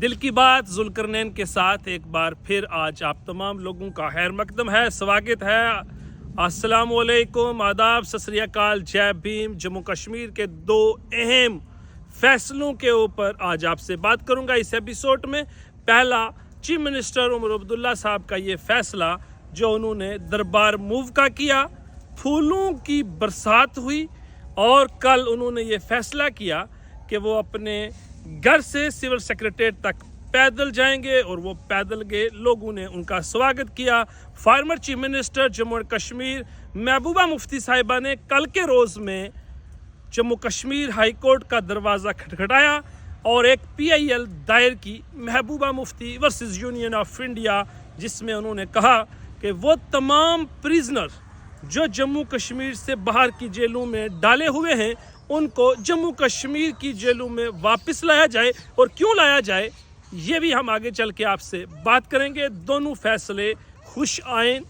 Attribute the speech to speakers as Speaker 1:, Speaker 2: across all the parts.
Speaker 1: दिल की बात ज़ुल्करनैन के साथ एक बार फिर आज आप तमाम लोगों का खैर मकदम है, स्वागत है। अस्सलाम वालेकुम, आदाब, सत श्री अकाल, जय भीम। जम्मू कश्मीर के दो अहम फैसलों के ऊपर आज आपसे बात करूंगा इस एपिसोड में। पहला, चीफ मिनिस्टर उमर अब्दुल्ला साहब का ये फैसला जो उन्होंने दरबार मूव का किया, फूलों की बरसात हुई और कल उन्होंने ये फैसला किया कि वो अपने घर से सिविल सेक्रेटेरिएट तक पैदल जाएंगे और वो पैदल गए। लोगों ने उनका स्वागत किया। Former chief minister Jammu and Kashmir Mehbooba Mufti साहिबा ने कल के रोज़ में जम्मू कश्मीर हाई कोर्ट का दरवाज़ा खटखटाया और एक PIL दायर की Mehbooba Mufti versus union of India, जिसमें उन्होंने कहा कि वो तमाम प्रिजनर जो जम्मू कश्मीर से बाहर की जेलों में डाले हुए हैं उनको जम्मू कश्मीर की जेलों में वापस लाया जाए। और क्यों लाया जाए ये भी हम आगे चल के आपसे बात करेंगे। दोनों फैसले खुश आइन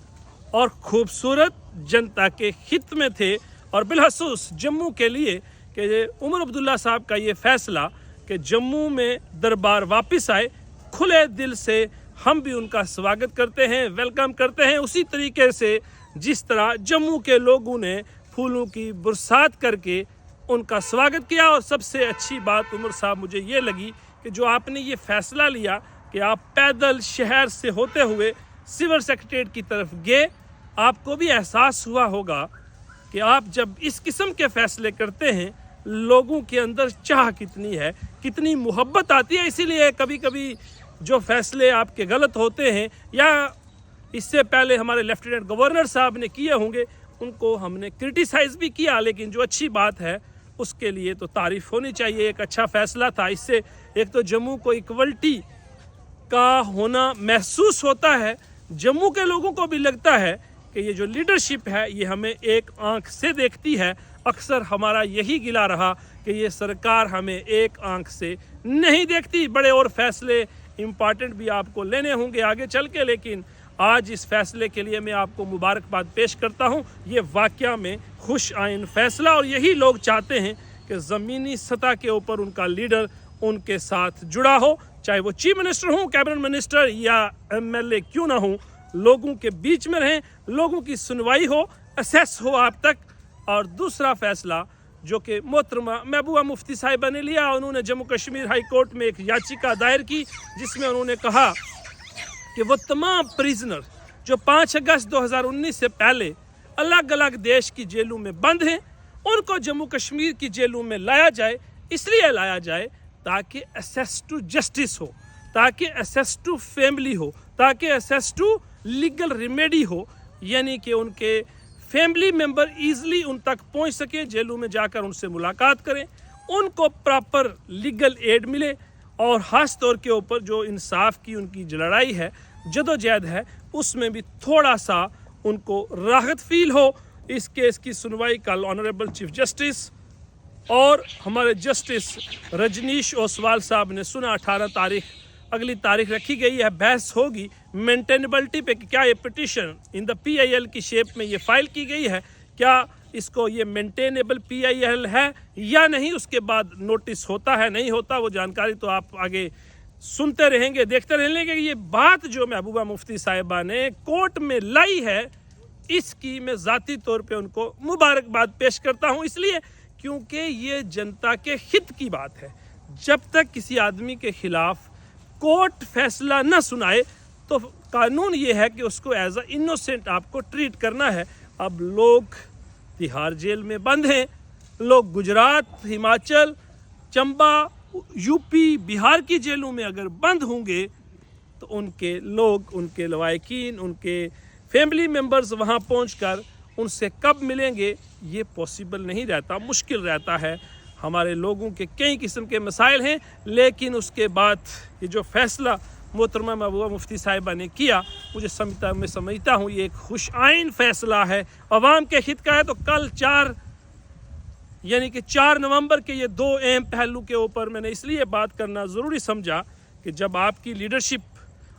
Speaker 1: और खूबसूरत जनता के हित में थे और बिलखसूस जम्मू के लिए कि उमर अब्दुल्ला साहब का ये फैसला कि जम्मू में दरबार वापस आए, खुले दिल से हम भी उनका स्वागत करते हैं, वेलकम करते हैं, उसी तरीके से जिस तरह जम्मू के लोगों ने फूलों की बरसात करके उनका स्वागत किया। और सबसे अच्छी बात उमर साहब मुझे ये लगी कि जो आपने ये फैसला लिया कि आप पैदल शहर से होते हुए सिविल सेक्रेटेरिएट की तरफ गए, आपको भी एहसास हुआ होगा कि आप जब इस किस्म के फैसले करते हैं लोगों के अंदर चाह कितनी है, कितनी मोहब्बत आती है। इसीलिए कभी कभी जो फैसले आपके गलत होते हैं या इससे पहले हमारे लेफ्टिनेंट गवर्नर साहब ने किए होंगे उनको हमने क्रिटिसाइज़ भी किया, लेकिन जो अच्छी बात है उसके लिए तो तारीफ़ होनी चाहिए। एक अच्छा फ़ैसला था। इससे एक तो जम्मू को इक्वलिटी का होना महसूस होता है, जम्मू के लोगों को भी लगता है कि ये जो लीडरशिप है ये हमें एक आंख से देखती है। अक्सर हमारा यही गिला रहा कि ये सरकार हमें एक आंख से नहीं देखती। बड़े और फैसले इम्पॉर्टेंट भी आपको लेने होंगे आगे चल के, लेकिन आज इस फैसले के लिए मैं आपको मुबारकबाद पेश करता हूँ। ये वाकया में खुश आइन फैसला और यही लोग चाहते हैं कि ज़मीनी सतह के ऊपर उनका लीडर उनके साथ जुड़ा हो, चाहे वो चीफ मिनिस्टर हो, कैबिनेट मिनिस्टर या MLA क्यों ना हो, लोगों के बीच में रहें, लोगों की सुनवाई हो, असेस हो आप तक। और दूसरा फैसला जो कि मोहतरमा महबूबा मुफ्ती साहिबा ने लिया, उन्होंने जम्मू कश्मीर हाई कोर्ट में एक याचिका दायर की जिसमें उन्होंने कहा कि वो तमाम प्रिजनर जो 5 अगस्त 2019 से पहले अलग अलग देश की जेलों में बंद हैं उनको जम्मू कश्मीर की जेलों में लाया जाए। इसलिए लाया जाए ताकि एक्सेस टू जस्टिस हो, ताकि एक्सेस टू फैमिली हो, ताकि एक्सेस टू लीगल रेमेडी हो, यानी कि उनके फैमिली मेंबर ईजिली उन तक पहुंच सके, जेलों में जाकर उनसे मुलाकात करें, उनको प्रॉपर लीगल एड मिले और ख़ास तौर के ऊपर जो इंसाफ की उनकी लड़ाई है, जदोजहद है, उसमें भी थोड़ा सा उनको राहत फील हो। इस केस की सुनवाई कल ऑनरेबल चीफ जस्टिस और हमारे जस्टिस रजनीश ओसवाल साहब ने सुना। 18 तारीख अगली तारीख रखी गई है। बहस होगी मेंटेनेबिलिटी पे कि क्या ये पिटिशन इन द PIL की शेप में ये फाइल की गई है, क्या इसको ये मेंटेनेबल PIL है या नहीं। उसके बाद नोटिस होता है नहीं होता, वो जानकारी तो आप आगे सुनते रहेंगे, देखते रहेंगे। ये बात जो महबूबा मुफ्ती साहिबा ने कोर्ट में लाई है इसकी मैं ज़ाती तौर पे उनको मुबारकबाद पेश करता हूँ, इसलिए क्योंकि ये जनता के हित की बात है। जब तक किसी आदमी के खिलाफ कोर्ट फैसला न सुनाए तो कानून ये है कि उसको एज अ इनोसेंट आपको ट्रीट करना है। अब लोग तिहाड़ जेल में बंद हैं, लोग गुजरात, हिमाचल, चंबा, UP, बिहार की जेलों में अगर बंद होंगे तो उनके लोग, उनके लवाहिकीन, उनके फैमिली मेंबर्स वहां पहुंचकर उनसे कब मिलेंगे ये पॉसिबल नहीं रहता, मुश्किल रहता है। हमारे लोगों के कई किस्म के मसाइल हैं, लेकिन उसके बाद ये जो फैसला मोहतरमा महबूबा मुफ्ती साहिबा ने किया, मुझे मैं समझता हूँ ये एक खुश आइन फैसला है, अवाम के हित का है। तो कल 4 नवंबर के ये दो अहम पहलू के ऊपर मैंने इसलिए बात करना ज़रूरी समझा कि जब आपकी लीडरशिप,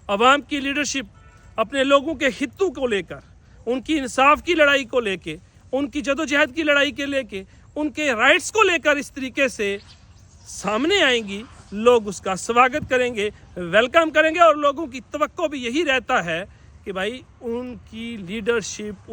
Speaker 1: अवाम की लीडरशिप अपने लोगों के हितों को लेकर, उनकी इंसाफ की लड़ाई को लेके, उनकी जदोजहद की लड़ाई के लेके, उनके राइट्स को लेकर इस तरीके से सामने आएंगी, لوگ اس کا سواگت کریں گے، ویلکم کریں گے، اور لوگوں کی توقع بھی یہی رہتا ہے کہ بھائی ان کی لیڈرشپ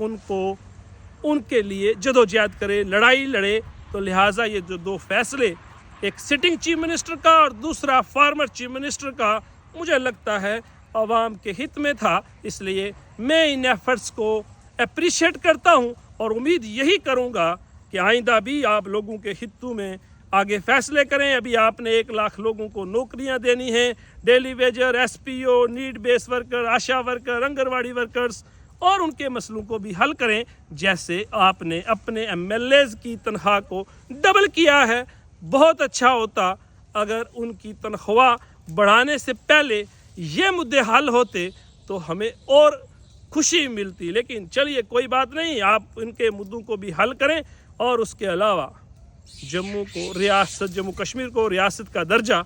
Speaker 1: ان کے لیے جدوجہد کرے، لڑائی لڑے۔ تو لہٰذا یہ جو دو فیصلے، ایک سٹنگ چیف منسٹر کا اور دوسرا فارمر چیف منسٹر کا، مجھے لگتا ہے عوام کے ہت میں تھا، اس لیے میں ان ایفرٹس کو اپریشیٹ کرتا ہوں اور امید یہی کروں گا کہ آئندہ بھی آپ لوگوں کے ہتوں میں آگے فیصلے کریں۔ ابھی آپ نے 1 لاکھ لوگوں کو نوکریاں دینی ہیں، ڈیلی ویجر، ایس پی او، نیڈ بیس ورکر، آشا ورکر، آنگن ورکرز، اور ان کے مسئلوں کو بھی حل کریں، جیسے آپ نے اپنے ایم ایل ایز کی تنخواہ کو ڈبل کیا ہے۔ بہت اچھا ہوتا اگر ان کی تنخواہ بڑھانے سے پہلے یہ مدعے حل ہوتے تو ہمیں اور خوشی ملتی، لیکن چلیے کوئی بات نہیں، آپ ان کے مدعوں کو بھی حل کریں۔ اور اس کے علاوہ جموں کشمیر کو ریاست کا درجہ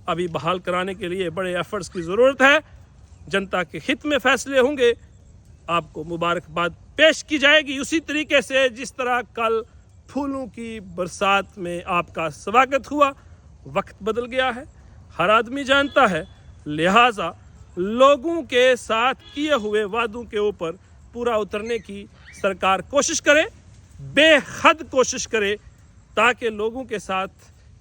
Speaker 1: ابھی بحال کرانے کے لیے بڑے ایفرٹس کی ضرورت ہے۔ جنتا کے ہت میں فیصلے ہوں گے، آپ کو مبارکباد پیش کی جائے گی اسی طریقے سے جس طرح کل پھولوں کی برسات میں آپ کا سواگت ہوا۔ وقت بدل گیا ہے، ہر آدمی جانتا ہے، لہٰذا لوگوں کے ساتھ کیے ہوئے وعدوں کے اوپر پورا اترنے کی سرکار کوشش کرے، بے حد کوشش کرے، تاکہ لوگوں کے ساتھ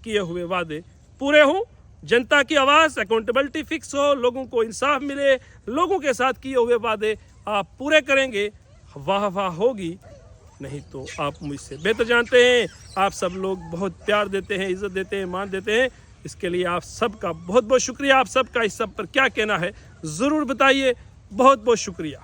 Speaker 1: کیے ہوئے وعدے پورے ہوں، جنتا کی آواز اکاؤنٹیبلٹی فکس ہو، لوگوں کو انصاف ملے، لوگوں کے ساتھ کیے ہوئے وعدے آپ پورے کریں گے، واہ واہ ہوگی، نہیں تو آپ مجھ سے بہتر جانتے ہیں۔ آپ سب لوگ بہت پیار دیتے ہیں، عزت دیتے ہیں، مان دیتے ہیں، اس کے لیے آپ سب کا بہت بہت شکریہ۔ آپ سب کا اس سب پر کیا کہنا ہے ضرور بتائیے، بہت بہت شکریہ۔